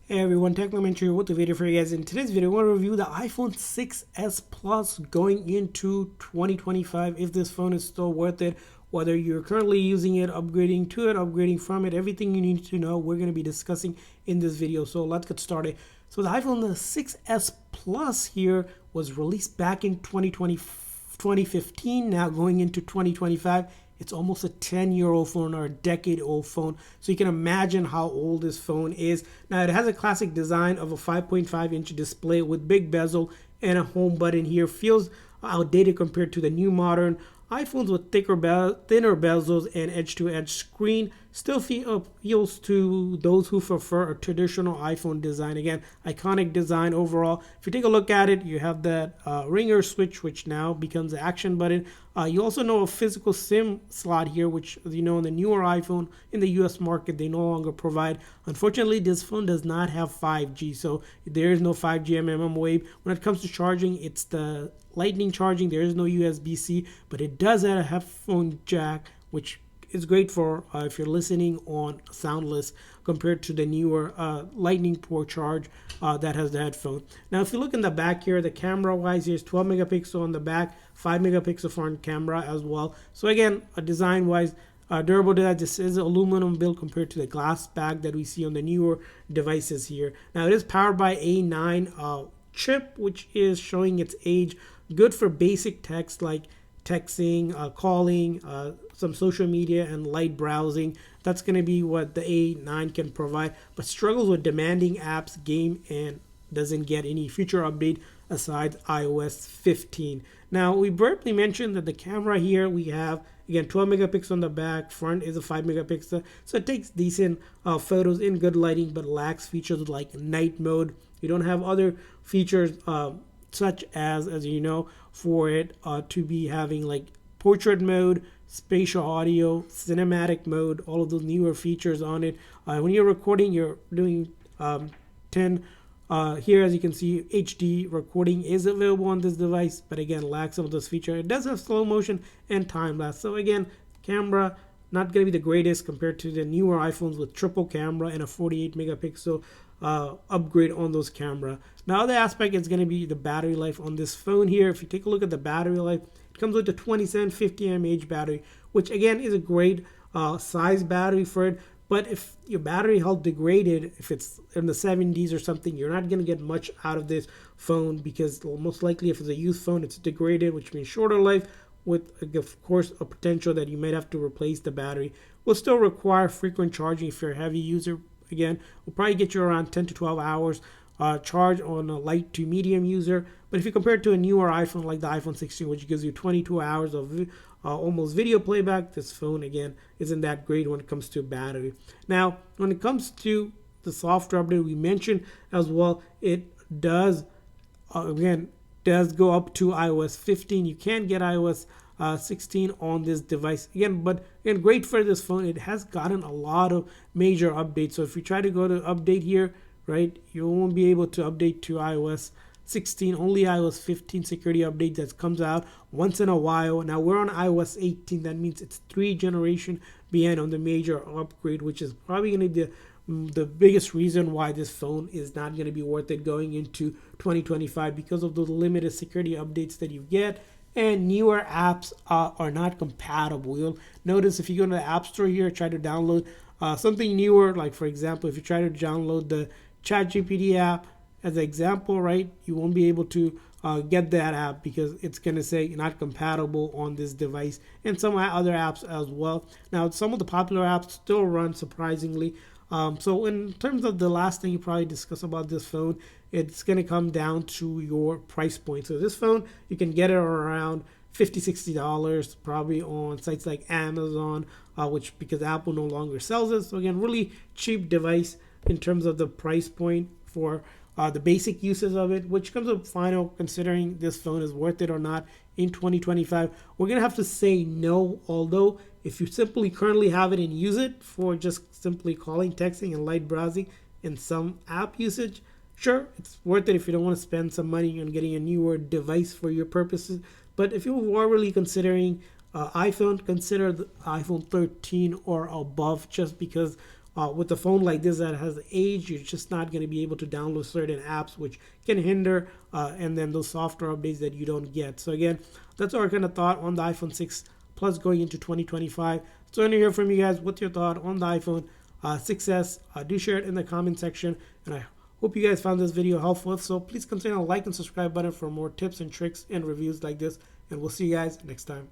Hey everyone, Technomentary with the video for you guys. In today's video, I want to review the iPhone 6s Plus going into 2025. If this phone is still worth it, whether you're currently using it, upgrading to it, upgrading from it, everything you need to know, we're going to be discussing in this video. So let's get started. So the iPhone 6s Plus here was released back in 2015. Now going into 2025. It's almost a 10-year-old phone or a decade-old phone. So you can imagine how old this phone is. Now it has a classic design of a 5.5-inch display with big bezel and a home button here. Feels outdated compared to the new modern iPhones with thinner bezels and edge-to-edge screen. Still appeals to those who prefer a traditional iPhone design. Again, iconic design overall. If you take a look at it, you have that ringer switch, which now becomes the action button. You also know a physical SIM slot here, which, as you know, in the newer iPhone in the US market, they no longer provide. Unfortunately, this phone does not have 5G, so there is no 5G MMM wave. When it comes to charging, it's the Lightning charging. There is no USB-C, but it does have a headphone jack, which is great for if you're listening on soundless compared to the newer Lightning port charge that has the headphone. Now, if you look in the back here, the camera wise, here's 12 megapixel on the back, 5 megapixel front camera as well. So again, design wise, durable design. This is aluminum build compared to the glass back that we see on the newer devices here. Now, it is powered by A9 chip, which is showing its age. Good for basic text like texting, calling, some social media, and light browsing. That's going to be what the A9 can provide, but struggles with demanding apps, game, and doesn't get any feature update aside iOS 15. Now, we briefly mentioned that the camera here, we have, again, 12 megapixel on the back, front is a 5 megapixel, so it takes decent photos in good lighting, but lacks features like night mode. You don't have other features such as you know, for it to be having like portrait mode, spatial audio, cinematic mode, all of those newer features on it. When you're recording, you're doing 10. Here, as you can see, HD recording is available on this device, but again, lacks some of those features. It does have slow motion and time lapse. So again, camera not going to be the greatest compared to the newer iPhones with triple camera and a 48 megapixel upgrade on those camera. Now, the aspect is going to be the battery life on this phone here. If you take a look at the battery life, it comes with a 2750 mAh battery, which again is a great size battery for it. But if your battery health degraded, if it's in the 70s or something, you're not going to get much out of this phone because most likely if it's a used phone, it's degraded, which means shorter life with, of course, a potential that you might have to replace the battery. Will still require frequent charging if you're a heavy user. Again, will probably get you around 10 to 12 hours charge on a light to medium user. But if you compare it to a newer iPhone like the iPhone 16, which gives you 22 hours of almost video playback, this phone, again, isn't that great when it comes to battery. Now, when it comes to the software update, we mentioned as well, it does, again, does go up to iOS 15. You can get iOS 16 on this device again, but again, great for this phone. It has gotten a lot of major updates. So if you try to go to update here, right, you won't be able to update to iOS 16. Only iOS 15 security update that comes out once in a while. Now we're on iOS 18. That means it's 3 generation behind on the major upgrade, which is probably going to be the biggest reason why this phone is not going to be worth it going into 2025 because of the limited security updates that you get, and newer apps are not compatible. You'll notice if you go to the App Store here, try to download something newer, like for example, if you try to download the ChatGPT app as an example, right, you won't be able to get that app because it's going to say not compatible on this device, and some other apps as well. Now, some of the popular apps still run surprisingly. So in terms of the last thing you probably discuss about this phone, it's going to come down to your price point. So this phone, you can get it around $50-$60 probably on sites like Amazon, which because Apple no longer sells it. So again, really cheap device in terms of the price point for the basic uses of it, which comes up final considering this phone is worth it or not in 2025. We're going to have to say no, although if you simply currently have it and use it for just simply calling, texting, and light browsing and some app usage, sure, it's worth it if you don't want to spend some money on getting a newer device for your purposes. But if you are really considering iPhone, consider the iPhone 13 or above, just because with a phone like this that has aged, you're just not going to be able to download certain apps, which can hinder, and then those software updates that you don't get. So again, that's our kind of thought on the iPhone 6 Plus going into 2025. So I want to hear from you guys. What's your thought on the iPhone 6s? Do share it in the comment section, and I hope you guys found this video helpful. If so, please consider a like and subscribe button for more tips and tricks and reviews like this, and we'll see you guys next time.